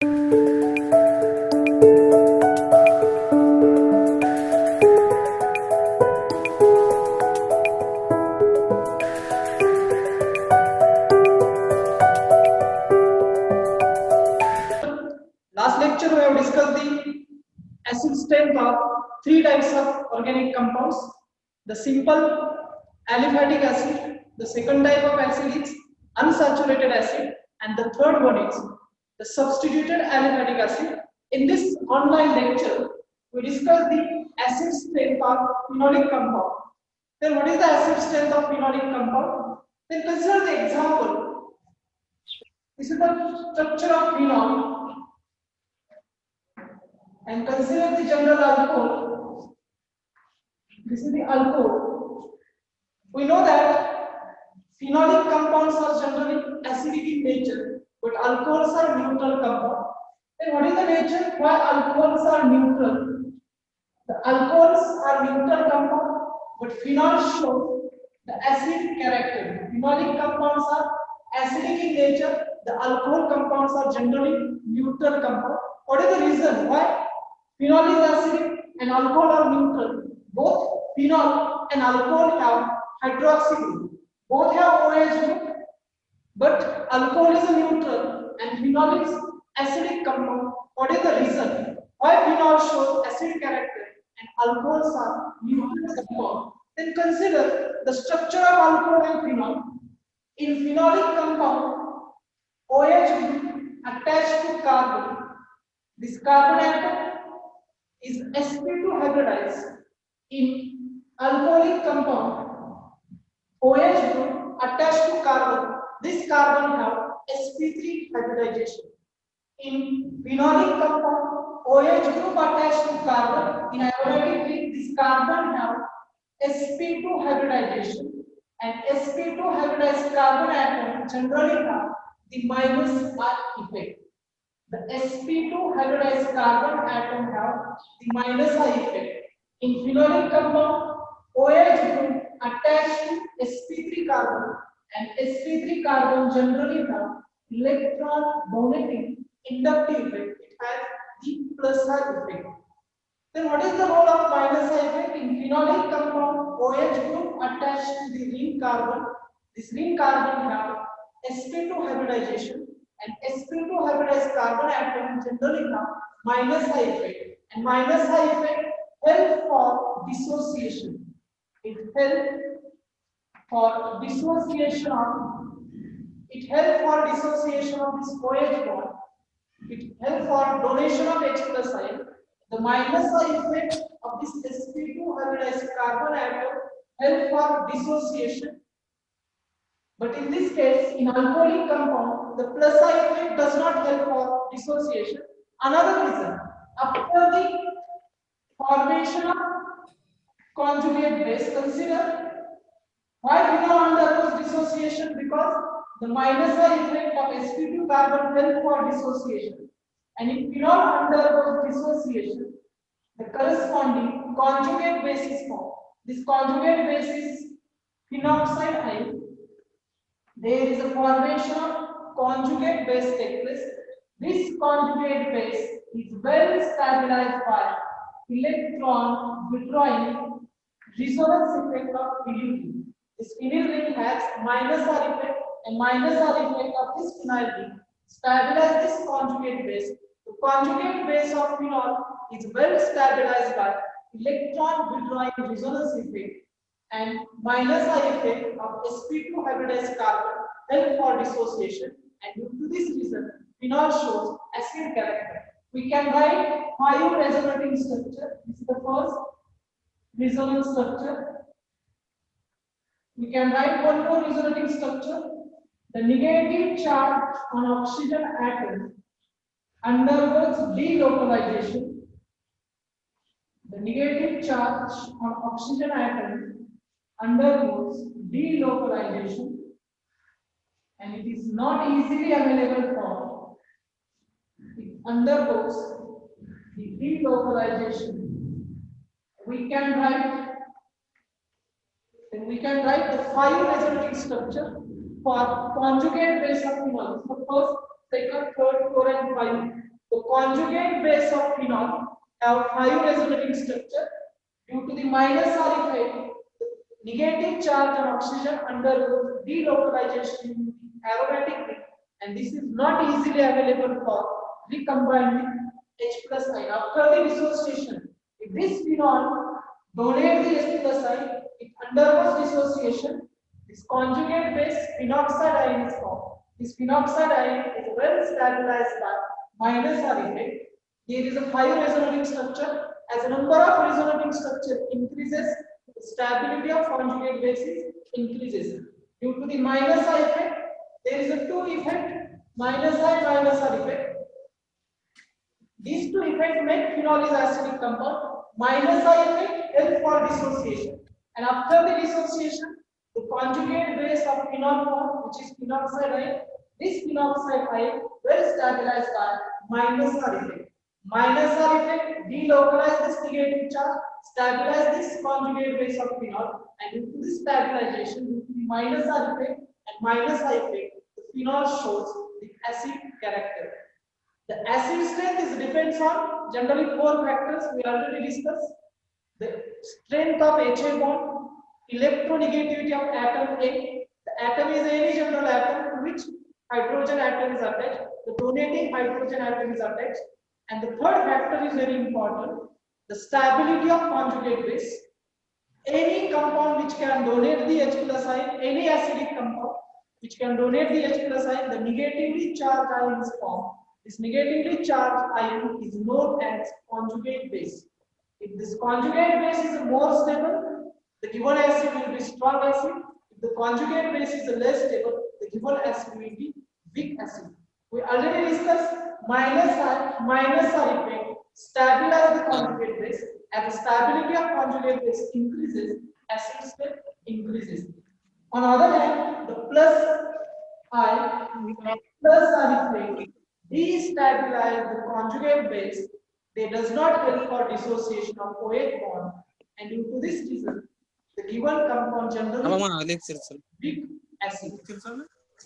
Last lecture we have discussed the acid strength of three types of organic compounds. The simple aliphatic acid, the second type of acid is unsaturated acid, and the third one is the substituted aliphatic acid. In this online lecture, we discuss the acid strength of phenolic compound. Then what is the acid strength of phenolic compound? Then consider the example. This is the structure of phenol. And consider the general alcohol. This is the alcohol. We know that phenolic compounds are generally acidic in nature, but alcohols are neutral compounds. Then what is the nature? Why alcohols are neutral? The alcohols are neutral compounds, but phenol shows the acid character. Phenolic compounds are acidic in nature. The alcohol compounds are generally neutral compounds. What is the reason? Why? Phenol is acidic and alcohol are neutral. Both phenol and alcohol have hydroxy group. Both have OH group, but alcohol is a neutral and phenol is acidic compound. What is the reason? Why phenol shows acid character and alcohols are neutral compound? Then consider the structure of alcohol and phenol. In phenolic compound, OH group attached to carbon. This carbon atom is sp2 hybridized. In alcoholic compound, OH group attached to carbon, this carbon have sp3 hybridization. In phenolic compound, OH group attached to carbon, in aromatic ring, this carbon have sp2 hybridization, and sp2 hybridized carbon atom generally have the minus R effect. The sp2 hybridized carbon atom have the minus I effect. In phenolic compound, OH group attached to sp3 carbon, and sp3 carbon generally have electron donating inductive effect. It has the plus I effect. Then what is the role of minus I effect? In phenolic compound, OH group attached to the ring carbon. This ring carbon have sp2 hybridization, and sp2 hybridized carbon atom generally have minus I effect, and minus I effect help for dissociation. It help for dissociation of this OH bond. It help for donation of H plus I. The minus I effect of this sp2 hybridized carbon atom help for dissociation. But in this case, in alcoholic compound, the plus I effect does not help for dissociation. Another reason, after the formation of conjugate base, consider why phenol undergoes dissociation, because the minus I effect of sp2 carbon help for dissociation. And if phenol undergoes dissociation, the corresponding conjugate base is formed. This conjugate base is phenoxide ion. There is a formation of conjugate base take place. This conjugate base is well stabilized by electron withdrawing resonance effect of phenyl ring. This phenyl ring has minus R effect, and minus R effect of this phenyl ring stabilize this conjugate base. The conjugate base of phenol is well stabilized by electron withdrawing resonance effect, and minus I effect of sp2 hybridized carbon help for dissociation, and due to this reason, phenol shows acid character. We can write 5 resonating structure. This is the first resonance structure. We can write one more resonating structure. The negative charge on oxygen atom undergoes delocalization. The negative charge on oxygen atom undergoes delocalization, and it is not easily available for. It undergoes the delocalization. We can write the 5 resonating structure for conjugate base of phenol. So first, second, third, 4, and 5. conjugate base of phenol have 5 resonating structure. Due to the minus R effect, negative charge on oxygen undergoes delocalization in the aromatic ring, and this is not easily available for recombining H plus ion. After the dissociation, if this phenol donates the H plus ion, it undergoes dissociation. This conjugate base phenoxide ion is formed. This phenoxide ion is well stabilized by minus R effect. Here is a 5 resonating structure. As the number of resonating structure increases, the stability of conjugate bases increases. Due to the minus I effect, there is a 2 effect, minus R effect. These 2 effects make phenol is acidic compound. Minus I effect helps for dissociation. And after the dissociation, the conjugate base of phenol form, which is phenoxide ion, this phenoxide ion well stabilized by minus R effect. Minus R effect delocalize this negative charge, stabilize this conjugate base of phenol, and due to this stabilization, due to the minus R effect and minus I effect, the phenol shows the acid character. The acid strength is depends on generally 4 factors we already discussed. The strength of HA bond, electronegativity of atom A. The atom is any general atom to which hydrogen atom is attached. The donating hydrogen atom is attached. And the third factor is very important. The stability of conjugate base. Any compound which can donate the H plus ion, any acidic compound which can donate the H plus ion, the negatively charged ion is formed. This negatively charged ion is known as conjugate base. If this conjugate base is more stable, the given acid will be strong acid. If the conjugate base is less stable, the given acid will be weak acid. We already discussed minus R effect stabilize the conjugate base. As the stability of conjugate base increases, acid strength increases. On the other hand, the plus R effect destabilize the conjugate base. They does not help for dissociation of OH bond, and due to this reason, the given compound generally weak acid.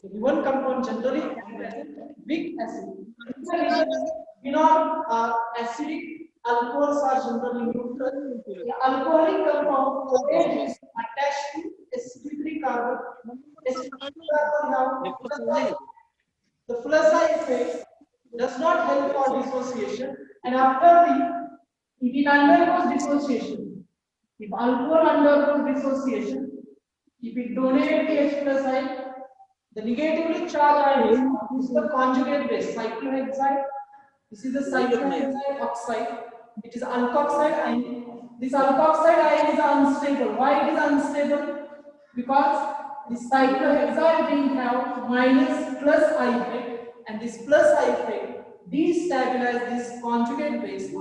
The given compound generally weak acid. Phenol are acidic, alcohols are generally neutral. The alcoholic compound OH is attached to sp3 carbon. sp3 carbon have the plus I effect does not help for dissociation, and after if it undergoes dissociation, if alcohol undergoes dissociation, if it donates the H plus ion, the negatively charged ion is the conjugate base, cyclohexide. This is the cyclohexide oxide. It is alkoxide ion. This alkoxide ion is unstable. Why it is unstable? Because this cyclohexide ring have minus plus I effect, and this plus I effect destabilize this conjugate base.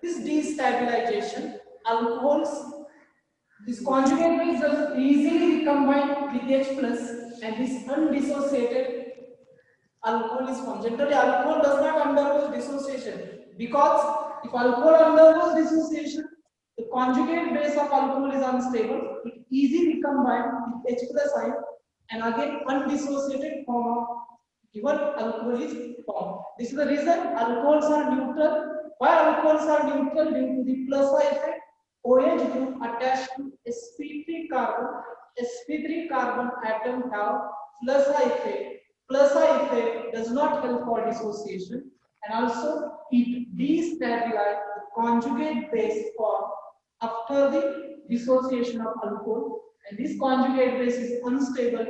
This destabilization, alcohols, this conjugate base does easily recombine with H plus, and this undissociated alcohol is formed. Generally, alcohol does not undergo dissociation because if alcohol undergoes dissociation, the conjugate base of alcohol is unstable. It easily recombines with H plus ion, and again undissociated form of given alcohol is formed. This is the reason alcohols are neutral. Why alcohols are neutral? Due to the plus I effect. OH group attached to sp3 carbon. sp3 carbon atom have plus I effect. Plus I effect does not help for dissociation, and also it destabilizes the conjugate base form after the dissociation of alcohol, and this conjugate base is unstable.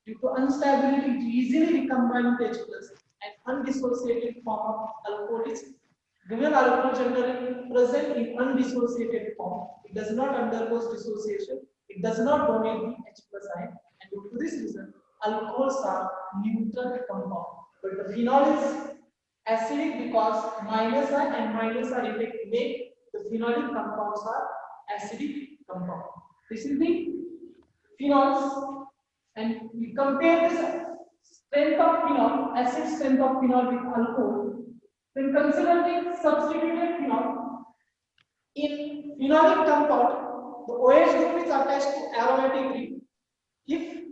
Due to instability, it easily recombines with H plus, and undissociated form of alcohol is given. Alcohol generally present in undissociated form. It does not undergo dissociation. It does not donate the H plus ion, and due to this reason, alcohols are neutral compound. But the phenol is acidic because minus I and minus R effect make the phenolic compounds are acidic compound. This is the phenols, and we compare this strength of phenol, acid strength of phenol with alcohol. Then consider the substituted phenol. In phenolic compound, the OH group is attached to aromatic ring. If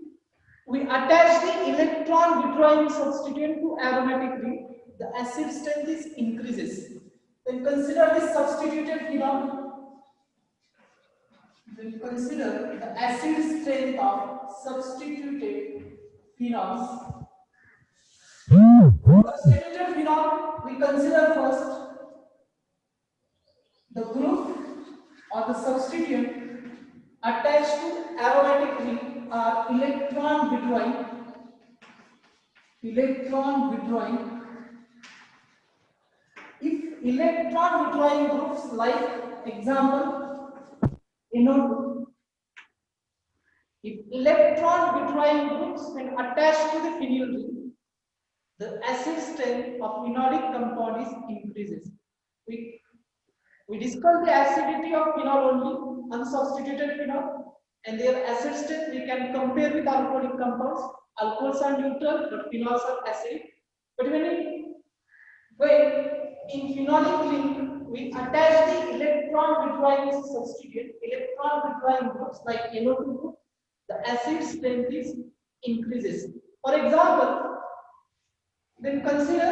we attach the electron withdrawing substituent to aromatic ring, the acid strength is increases. Then consider this substituted phenol. Then consider the acid strength of substituted phenols. Substituted phenol, we consider first the group or the substituent attached to aromatic ring are electron withdrawing. If electron withdrawing groups, like example NO2, if electron withdrawing groups when attached to the phenyl ring, the acid strength of phenolic compound is increases. We discussed the acidity of phenol only, unsubstituted phenol, and their acid strength we can compare with alcoholic compounds. Alcohols are neutral, but phenols are acidic. But when in phenolic ring we attach the electron withdrawing substituent, electron withdrawing groups like NO2 group, the acid strength is increases. For example, then consider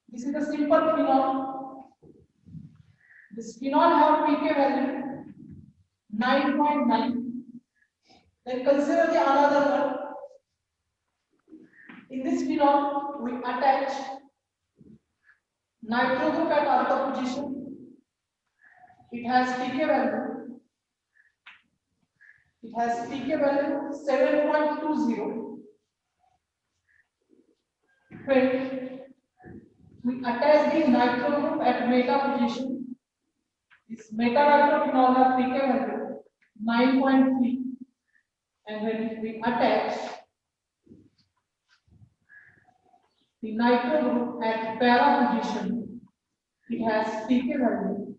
this is a simple phenol. This phenol have pK value 9.9. Then consider the another one. In this phenol, we attach nitro group at alpha position. It has pK value. It has pK value 7.20. When we attach the nitro group at meta position, this meta-nitrophenol has pK value 9.3, and when we attach the nitro group at para position, it has pK value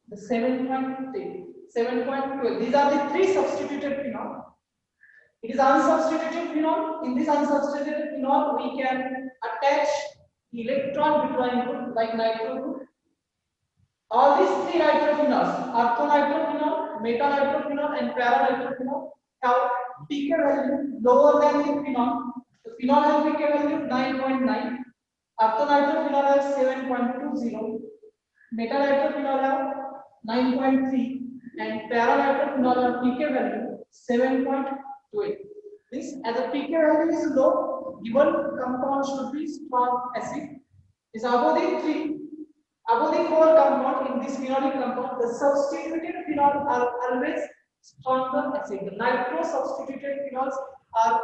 the 7.3, 7.12. These are the three substituted phenol. It is unsubstituted phenol. In this unsubstituted phenol, we can attach the electron withdrawing group like nitro group. All these three nitrophenols, orthonitrophenol, metanitrophenol, and paranitrophenol, have pK value lower than the phenol. The phenol has pK value 9.9, orthonitrophenol has 7.20, metanitrophenol has 9.3, and paranitrophenol has pK value 7.12. This, as a pK value is low, given compound should be strong acid. Is above the four compound in this phenolic compound, the substituted phenol are always stronger acid. The nitro substituted phenols are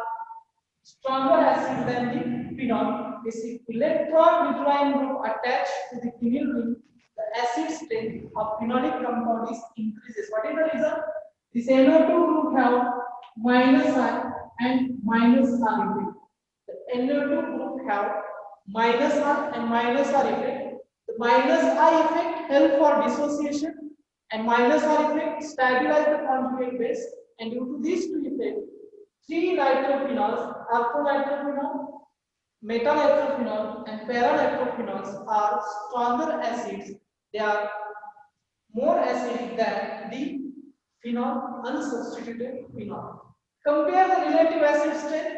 stronger acid than the phenol. This electron withdrawing group attached to the phenyl ring, the acid strength of phenolic compound is increases. What is the reason? This NO2 group have minus I and minus R effect. The NO2 group have minus R and minus R effect. The minus I effect help for dissociation, and minus R effect stabilize the conjugate base, and due to these two effects, three nitrophenols, orthonitrophenol, metanitrophenol, and paranitrophenols are stronger acids. They are more acidic than the phenol, unsubstituted phenol. Compare the relative acid strength.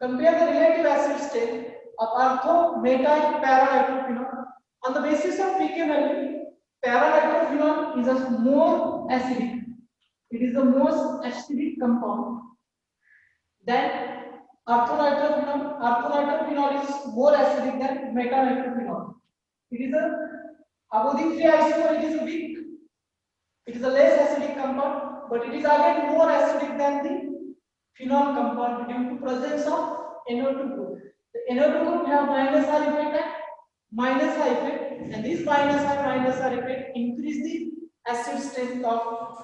Compare the relative acid strength of ortho, meta, and paranitrophenol. On the basis of pK value, paranitrophenol is a more acidic. It is the most acidic compound than orthonitrophenol. Orthonitrophenol is more acidic than metanitrophenol. It is above the three isomer, it is a weak. It is a less acidic compound, but it is again more acidic than the phenol compound due to presence of NO2 group. The NO2 group have minus R effect and minus I effect, and this minus R effect increase the acid strength of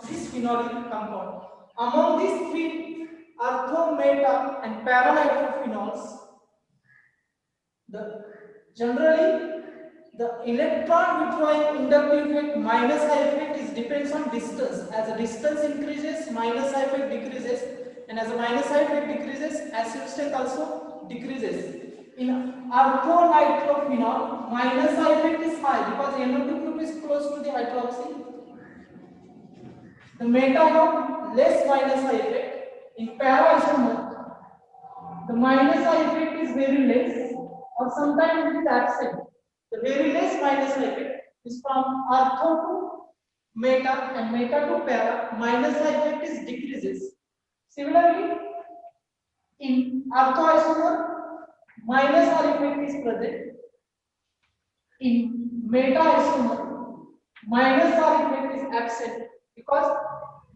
this phenolic compound. Among these three ortho, meta, and paranitrophenols, generally the electron withdrawing inductive effect minus I effect is depends on distance. As the distance increases, minus I effect decreases, and as the minus I effect decreases, acid strength also decreases. In orthonitrophenol, minus I effect is high because NO2 group is close to the hydroxy. The meta have less minus I effect. In para isomer, the minus I effect is very less, or sometimes it is absent. The very less minus I effect is from ortho to meta and meta to para. Minus I effect is decreases. Similarly, in orthoisomer, minus R effect is present. In meta isomer, minus R effect is absent because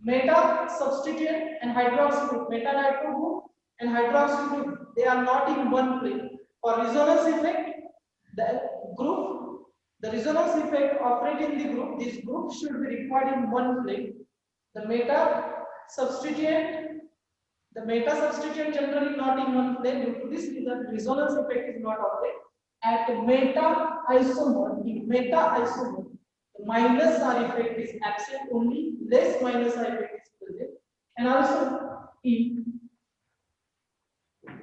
meta substituent and hydroxy group, meta nitro group and hydroxy group, they are not in one plane. For resonance effect, the resonance effect operate in the group. This group should be required in one plane. The meta substituent generally not in one plane. Due to this reason, resonance effect is not operate. At meta isomer, in meta isomer, the minus R effect is absent, only less minus R effect is present. And also in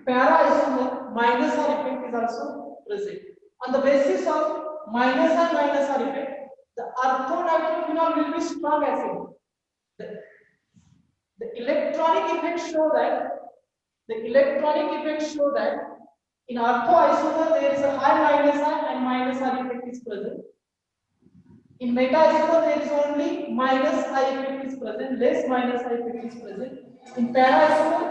para isomer, minus R effect is also present. On the basis of minus R effect, the orthonitrophenol will be strong acid. The electronic effects show that in orthoisomer there is a high minus I and minus R effect is present. In meta isomer there is only minus I effect is present, less minus I effect is present. In para isomer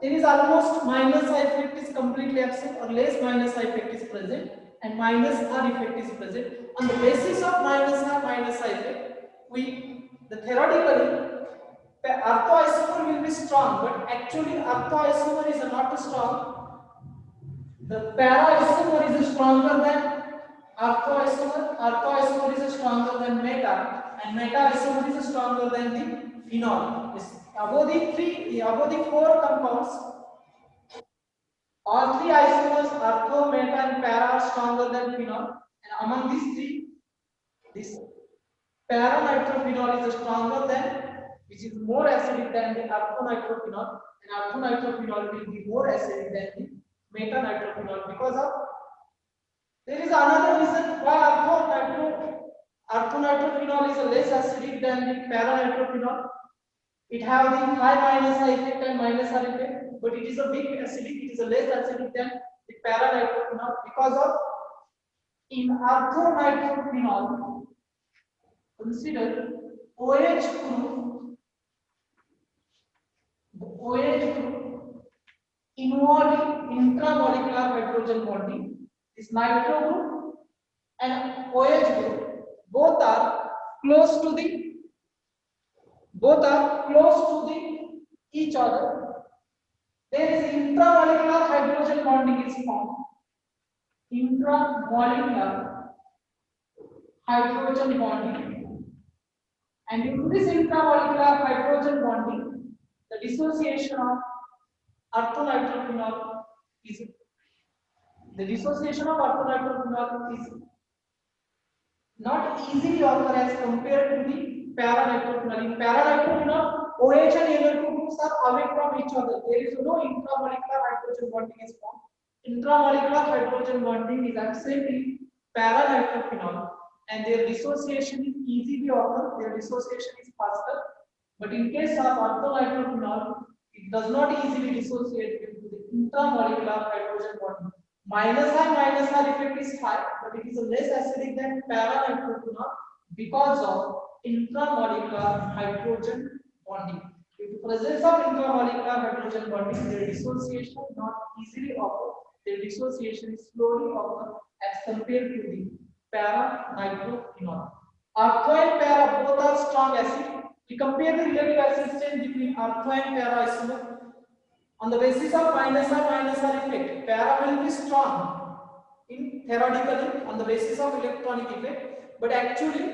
there is almost minus I effect is completely absent or less minus I effect is present and minus R effect is present. On the basis of minus I effect, theoretically orthoisomer will be strong, but actually orthoisomer is not strong. The para isomer is stronger than orthoisomer. Orthoisomer is stronger than meta, and meta isomer is stronger than the phenol. Above the four compounds, all three isomers, ortho, meta, and para, are stronger than phenol. And among these three, this para-nitrophenol is stronger than, which is more acidic than the orthonitrophenol, and orthonitrophenol will be more acidic than the meta-nitrophenol because of there is another reason why orthonitrophenol is less acidic than the para-nitrophenol. It have the high minus I effect and minus R effect, but it is a big acidic. It is a less acidic than the para-nitrophenol because of in orthonitrophenol. Consider OH group, involving intramolecular hydrogen bonding. This nitro group and OH group both are close to each other. There is intramolecular hydrogen bonding is formed. Intramolecular hydrogen bonding, and due to this intramolecular hydrogen bonding, the dissociation of orthonitrophenol is not easily occur as compared to the para-nitrophenol. In para-nitrophenol, OH and NO2 groups are away from each other. There is no intramolecular hydrogen bonding is formed. Intramolecular hydrogen bonding is absent in para-nitrophenol, and their dissociation is easily occur. Their dissociation is faster. But in case of orthonitrophenol, it does not easily dissociate due to the intramolecular hydrogen bonding. Minus R effect is high, but it is less acidic than para-nitrophenol because of intramolecular hydrogen bonding. Due to presence of intramolecular hydrogen bonding, their dissociation not easily occur. Their dissociation is slowly occur as compared to the para-nitrophenol. Ortho and para both are strong acid. We compare the relative acid strength between ortho and para isomer. On the basis of minus R effect, para will be strong in theoretically on the basis of electronic effect, but actually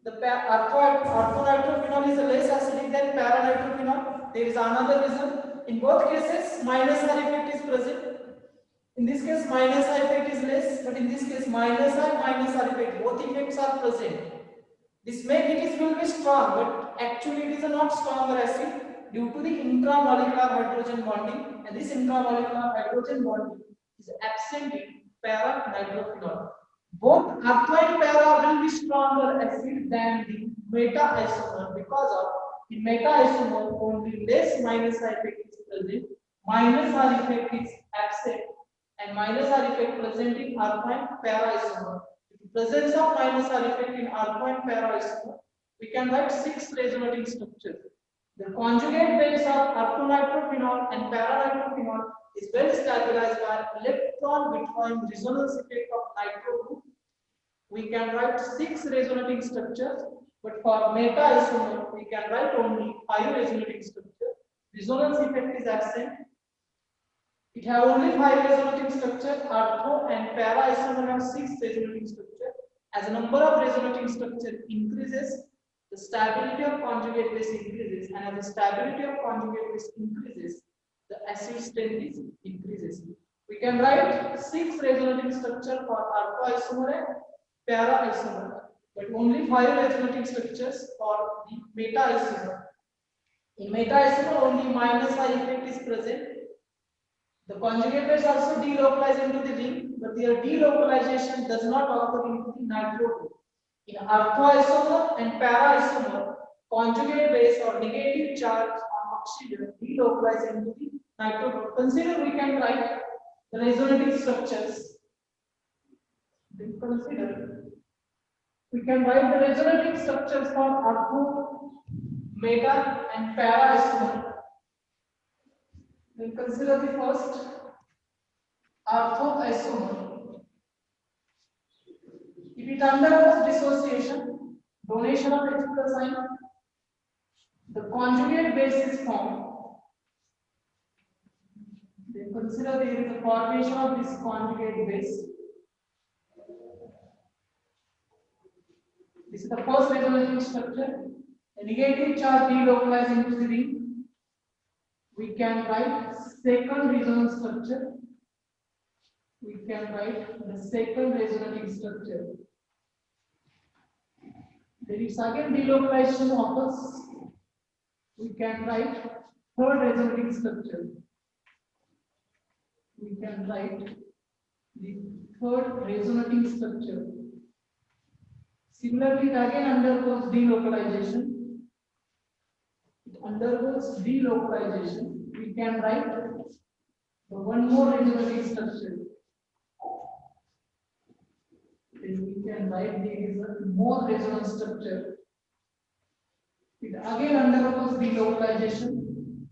the orthonitrophenol is less acidic than para-nitrophenol. There is another reason. In both cases, minus R effect is present. In this case, minus R effect is less, but in this case, minus R effect, both effects are present. This will be strong, but actually it is a not stronger acid due to the intramolecular hydrogen bonding, and this intramolecular hydrogen bonding is absent in para-nitrophenol. Both ortho and para will be stronger acid than the meta isomer because of in meta isomer only less minus I effect is present, minus R effect is absent and minus R effect present in alpha and para isomer. With the presence of minus R effect in alpha and para isomer, we can write 6 resonating structures. The conjugate base of orthonitrophenol and para-nitrophenol is well stabilized by electron withdrawing resonance effect of nitro group. We can write 6 resonating structures, but for meta isomer we can write only 5 resonating structures. Resonance effect is absent. It have only 5 resonating structures. Ortho and para isomer have 6 resonating structures. As the number of resonating structures increases, the stability of conjugate base increases, and as the stability of conjugate base increases, the acid strength increases. We can write 6 resonating structure for ortho isomer and para isomer, but only 5 resonating structures for the meta isomer. In meta isomer, only minus I effect is present. The conjugate base also delocalize into the ring, but their delocalization does not occur into the nitro group. In orthoisomer and para-isomer, conjugate base or negative charge on oxygen delocalize into the nitro group. Consider we can write the resonating structures. Consider we can write the resonating structures for ortho, meta, and para-isomer. Then consider the first orthoisomer. If it undergoes dissociation, donation of H plus ion, the conjugate base is formed. Then consider there is a formation of this conjugate base. This is the first resonating structure. The negative charge delocalized into the ring. We can write second resonance structure. We can write the second resonating structure. There is again delocalization occurs. We can write third resonating structure. We can write the third resonating structure. Similarly, it again undergoes delocalization. It undergoes delocalization. We can write the one more resonating structure. Then we can write there is a more resonance structure. It again undergoes delocalization.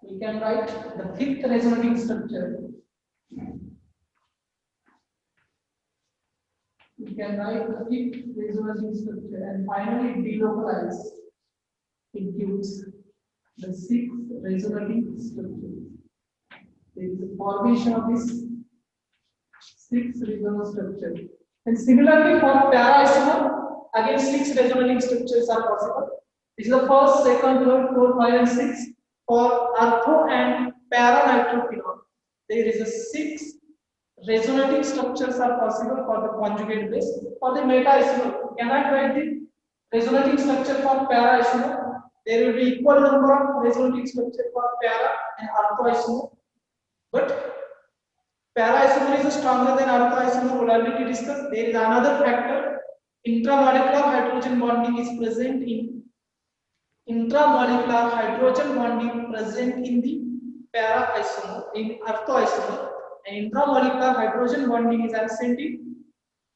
We can write the fifth resonating structure. We can write the fifth resonating structure, and finally it delocalizes. It gives the sixth resonating structure. There is a formation of this sixth resonance structure. And similarly for para-isomer, again 6 resonating structures are possible. This is the first, second, third, fourth, 5, and 6. For ortho and para-nitrophenol, there is a 6 resonating structures are possible for the conjugate base. For the meta-isomer, can I write the resonating structure for para-isomer? There will be equal number of resonating structure for para and ortho-isomer. But para-isomer is stronger than ortho-isomer, already discussed. There is another factor. Intramolecular hydrogen bonding is present in intramolecular hydrogen bonding present in the para-isomer, in ortho-isomer, and intramolecular hydrogen bonding is absent in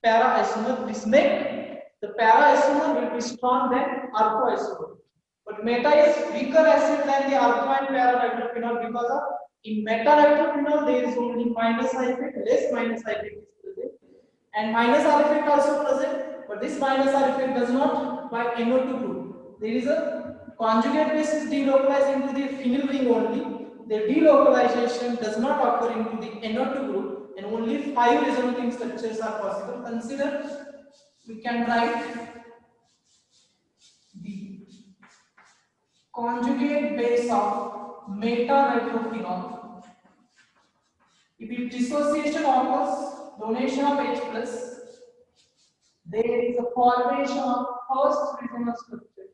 para-isomer. This makes the para-isomer will be strong than ortho-isomer. But meta is weaker acid than the ortho and para-nitrophenol because of in meta-nitrophenol there is only minus I effect, less minus I effect is present, and minus R effect also present, but this minus R effect does not by NO2 group. There is a conjugate base is delocalized into the phenyl ring only. The delocalization does not occur into the NO2 group, and only 5 resonating structures are possible. Consider we can write the conjugate base of meta-nitrophenol. If it dissociation occurs, donation of H plus, there is a formation of first resonance structure.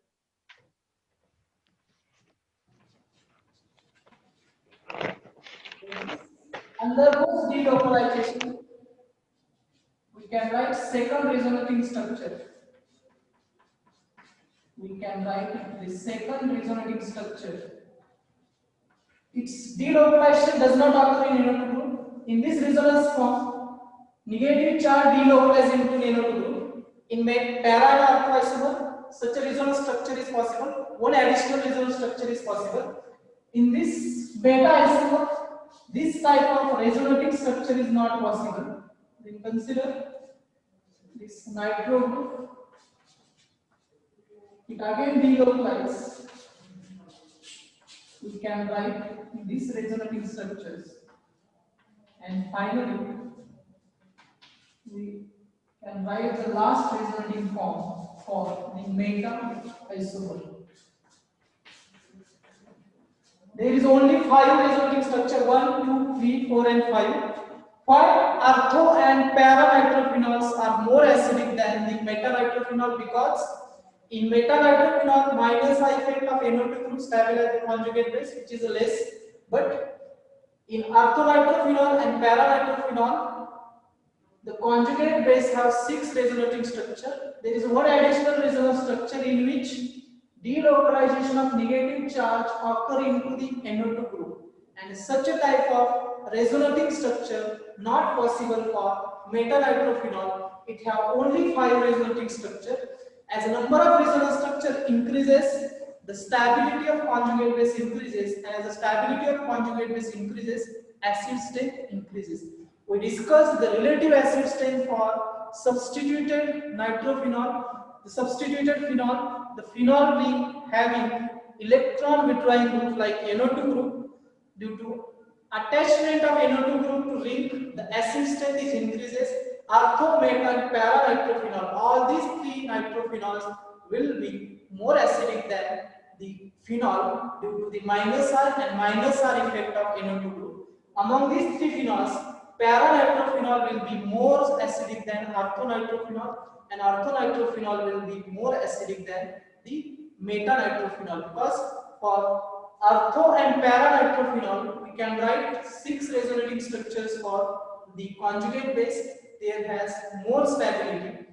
Undergoes delocalization. We can write second resonating structure. We can write the second resonating structure. its delocalization does not occur in NO2 group. In this resonance form, negative charge delocalizes into NO2 group. In para and ortho isomer, such a resonance structure is possible. One additional resonance structure is possible. In this beta isomer, this type of resonating structure is not possible. Then consider this nitro group. It again delocalizes. We can write these resonating structures, and finally we can write the last resonating form for the meta isomer. There is only 5 resonating structure: 1, 2, 3, 4 and 5. Why ortho and para nitrophenols are more acidic than the meta nitrophenol? Because in meta nitrophenol, minus I effect of NO2 group stabilize the conjugate base, which is less. But in ortho nitrophenol and para nitrophenol, the conjugate base have 6 resonating structure. There is one additional resonance structure in which delocalization of negative charge occur into the NO2 group, and such a type of resonating structure not possible for meta nitrophenol. It have only 5 resonating structure. As the number of resonance structure increases, the stability of conjugate base increases, and as the stability of conjugate base increases, acid strength increases. We discussed the relative acid strength for substituted nitrophenol. The substituted phenol, the phenol ring having electron withdrawing group like NO2 group, due to attachment of NO2 group to ring, the acid strength is increases. Ortho, meta and para nitrophenol, all these 3 nitrophenols will be more acidic than the phenol due to the minus R and minus R effect of NO2 group. Among these 3 phenols, para nitrophenol will be more acidic than ortho nitrophenol, and ortho nitrophenol will be more acidic than the meta nitrophenol, because for ortho and para nitrophenol we can write 6 resonating structures for the conjugate base. There has more stability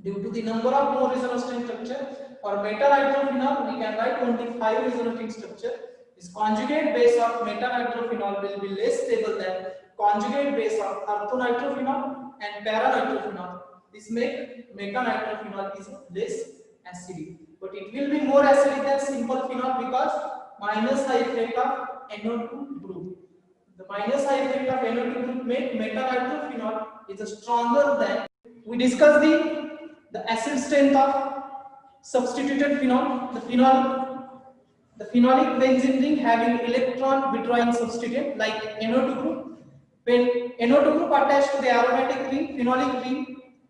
due to the number of more resonating structure. For meta nitrophenol we can write only 5 resonating structure. This conjugate base of meta nitrophenol will be less stable than conjugate base of ortho nitrophenol and para nitrophenol. This make meta nitrophenol is less acidic, but it will be more acidic than simple phenol because minus I effect of NO2 group. The minus I effect of NO2 group make meta nitrophenol is stronger than. We discussed the acid strength of substituted phenol. The phenolic benzene ring having electron withdrawing substituent like NO2 group. When NO2 group attached to the aromatic ring, phenolic ring,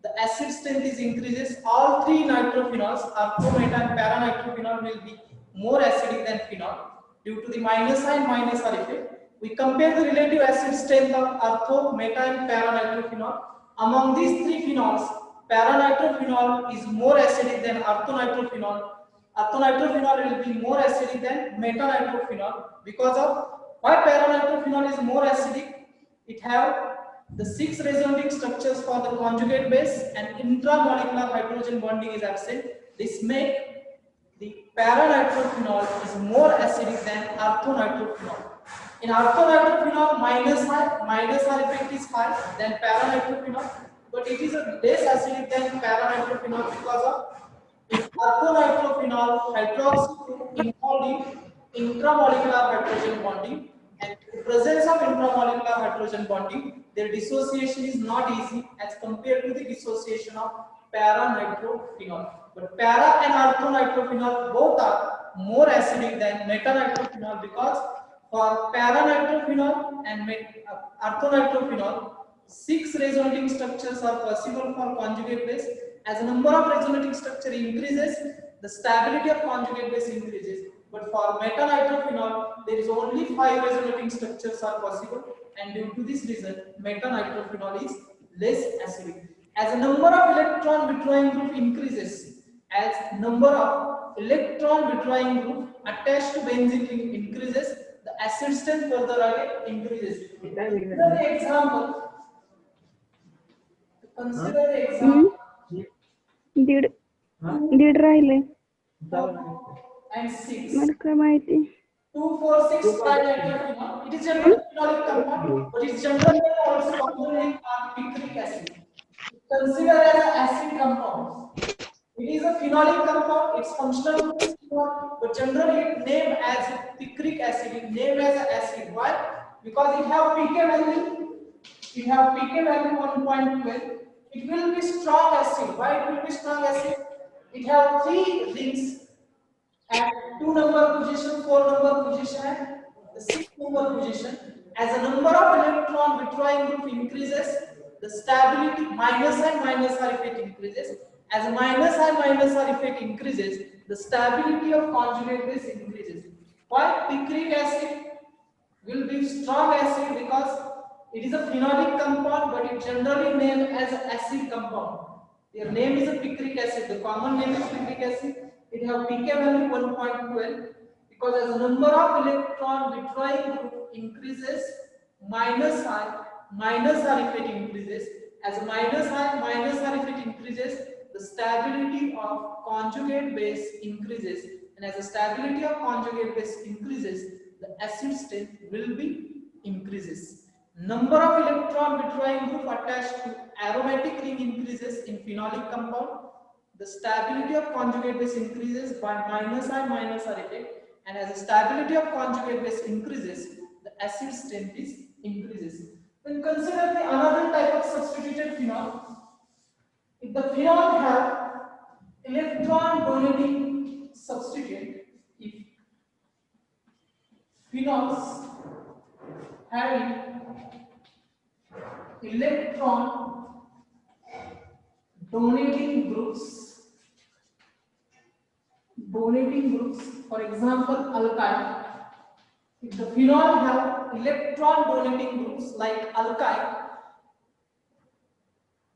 the acid strength is increases. All 3 nitrophenols, ortho, meta and para nitrophenol, will be more acidic than phenol due to the minus I and minus R effect. We compare the relative acid strength of ortho, meta and para nitrophenol. Among these 3 phenols, para nitrophenol is more acidic than ortho nitrophenol. Ortho nitrophenol will be more acidic than meta nitrophenol. Because of why para nitrophenol is more acidic? It have the 6 resonating structures for the conjugate base and intramolecular hydrogen bonding is absent. This make the para nitrophenol is more acidic than ortho nitrophenol. In ortho nitrophenol, minus R effect is high than para nitrophenol, but it is less acidic than para nitrophenol because of ortho nitrophenol hydroxy group involved in intramolecular hydrogen bonding, and in the presence of intramolecular hydrogen bonding, their dissociation is not easy as compared to the dissociation of para nitrophenol. But para and ortho nitrophenol both are more acidic than meta nitrophenol because for para nitrophenol and ortho nitrophenol, 6 resonating structures are possible for conjugate base. As the number of resonating structure increases, the stability of conjugate base increases. But for meta nitrophenol, there is only 5 resonating structures are possible, and due to this reason, meta nitrophenol is less acidic. As the number of electron withdrawing group increases, as number of electron withdrawing group attached to benzene ring increases, the acid strength further again increases. Consider the example. दीड राहिले and 6. मला काय माहिती. 2, 4, 6, 5 phenol. It is generally phenolic compound, but it's generally also compounded picric acid. Considered as an acid compound. It is a phenolic compound. Its functional group is phenol, but generally it named as picric acid. It named as an acid. Why? Because it have pK value. It have pK value 1.12. It will be strong acid. Why it will be strong acid? It have 3 rings at 2 number position, 4 number position, and the 6 number position. As the number of electron withdrawing group increases, the stability minus R effect increases. As minus R effect increases, the stability of conjugate base increases. Why? Picric acid will be strong acid because it is a phenolic compound, but it generally named as acid compound. Their name is a picric acid. The common name is picric acid. It have pK value 1.12 because as the number of electron withdrawing group increases, minus R effect increases. As minus R effect increases, the stability of conjugate base increases, and as the stability of conjugate base increases, the acid strength will be increases. Number of electron withdrawing group attached to aromatic ring increases in phenolic compound. The stability of conjugate base increases by minus R effect, and as the stability of conjugate base increases, the acid strength is increases. Then consider the another type of substituted phenol. If the phenol have electron donating substituent, if phenols having electron donating groups, for example alkyl. If the phenol have electron donating groups like alkyl,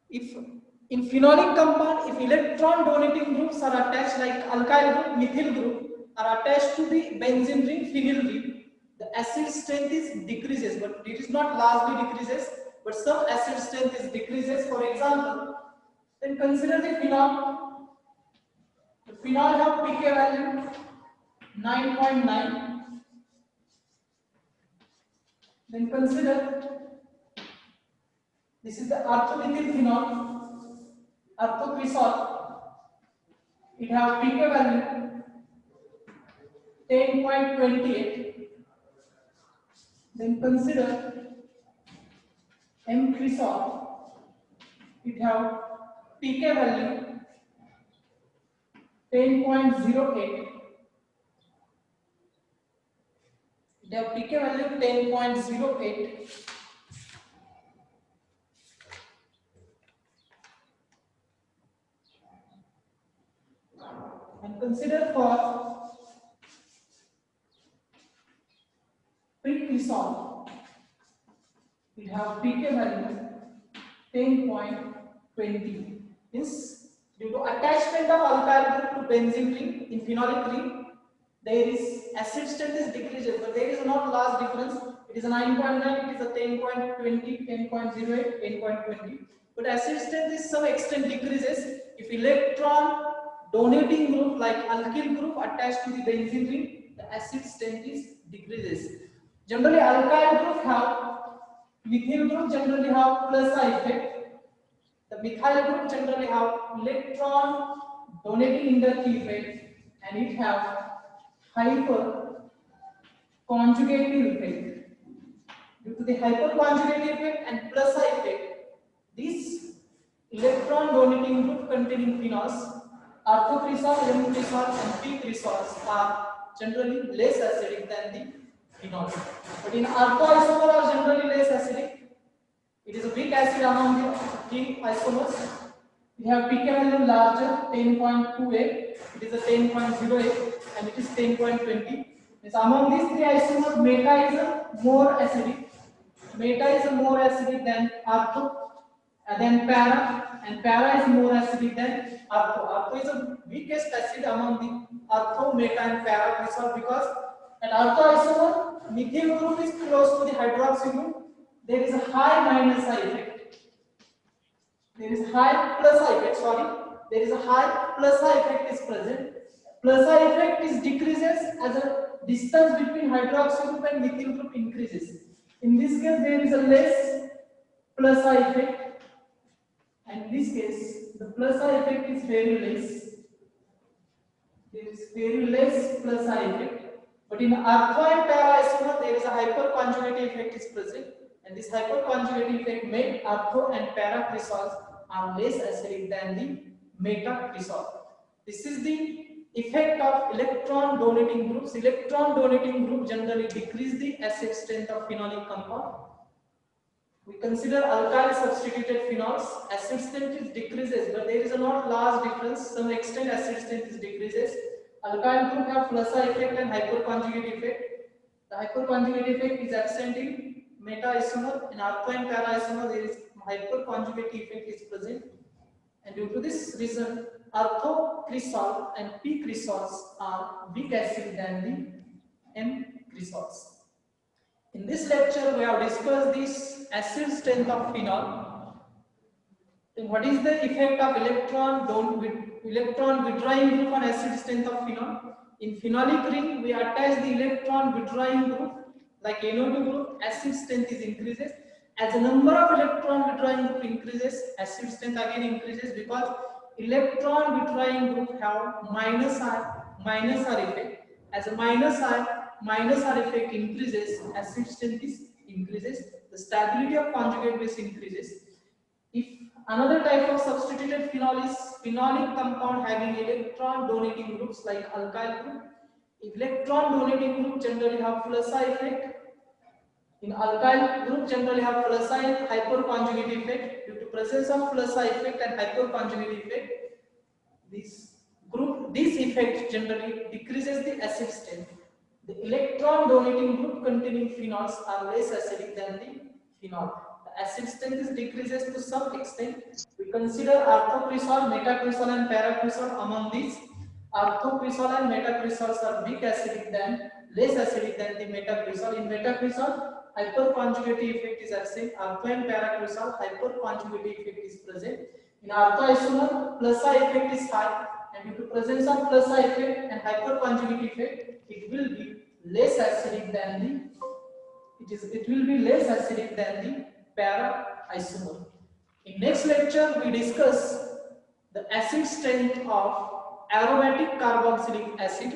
if in phenolic compound, if electron donating groups are attached like alkyl group, methyl group are attached to the benzene ring, phenyl ring, the acid strength is decreases, but it is not largely decreases, but some acid strength is decreases. For example, then consider the phenol. The phenol have pK value 9.9. Then consider this is the orthomethyl phenol, orthocresol. It have pK value 10.28. Then consider M-cresol. It have pK value 10.08. It have pK value 10.08. And consider for Precresol. It have pK value 10.20. Means due to attachment of alkyl group to benzene ring in phenolic ring, there is acid strength is decreases, but there is not large difference. It is a 9.9, it is a 10.20, 10.08, 10.20. But acid strength is some extent decreases if electron donating group like alkyl group attached to the benzene ring, the acid strength is decreases. Generally, alkyl group have, methyl group generally have plus effect. The methyl group generally have electron donating inductive effect, and it have hyper conjugative effect. Due to the hyper conjugative effect and plus effect, this electron donating group containing phenols, orthocresol, M-cresol, and P-cresols are generally less acidic than the phenol. But in orthoisomer are generally less acidic. It is a weak acid among the three isomers. We have pK value larger 10.28. It is a 10.08 and it is 10.20. Among these three isomers, meta is more acidic. Meta is more acidic than ortho, then para, and para is more acidic than ortho. Ortho is the weakest acid among the ortho, meta, and para cresol because at ortho isomer, methyl group is close to the hydroxy group. There is a high minus effect. There is high plus effect. Sorry, there is a high plus effect is present. Plus effect is decreases as a distance between hydroxy group and methyl group increases. In this case, there is a less plus I effect, and in this case, the plus I effect is very less. There is very less plus I effect. But in alpha and para isomer, there is a hyperconjugative effect is present, and this hyperconjugative effect made alpha and para cresols are less acidic than the meta cresol. This is the effect of electron donating groups. Electron donating group generally decrease the acid strength of phenolic compound. We consider alkyl substituted phenols. Acid strength is decreases, but there is a not large difference. Some extent acid strength is decreases. Alkyl group have plus effect and hyperconjugate effect. The hyperconjugate effect is absent in meta isomer. In alpha and para isomer, there is hyperconjugate effect is present. And due to this reason, orthocresol and P cresols are weak acid than the M cresols. In this lecture, we have discussed this acid strength of phenol. Then what is the effect of electron withdrawing group on acid strength of phenol? In phenolic ring, we attach the electron withdrawing group like NO2 group, acid strength is increases. As the number of electron withdrawing group increases, acid strength again increases because electron withdrawing group have minus R effect. As a minus R effect increases, acid strength is increases. The stability of conjugate base increases. If another type of substituted phenol is phenolic compound having electron donating groups like alkyl group, electron donating group generally have plus I effect. In alkyl group generally have plus I hyperconjugate effect. Due to presence of plus I effect and hyperconjugate effect, this effect generally decreases the acid strength. The electron donating group containing phenols are less acidic than the phenol. The acid strength is decreases to some extent. We consider orthocresol, metacresol and paracresol. Among these, orthocresol and metacresols are weak acidic than less acidic than the metacresol. In metacresol, hyperconjugative effect is absent. Ortho and paracresol, hyperconjugative effect is present. In ortho isomer, plus I effect is high, and due to presence of plus I effect and hyperconjugate effect, it will be less acidic than the para isomer. In next lecture, we discuss the acid strength of aromatic carboxylic acid.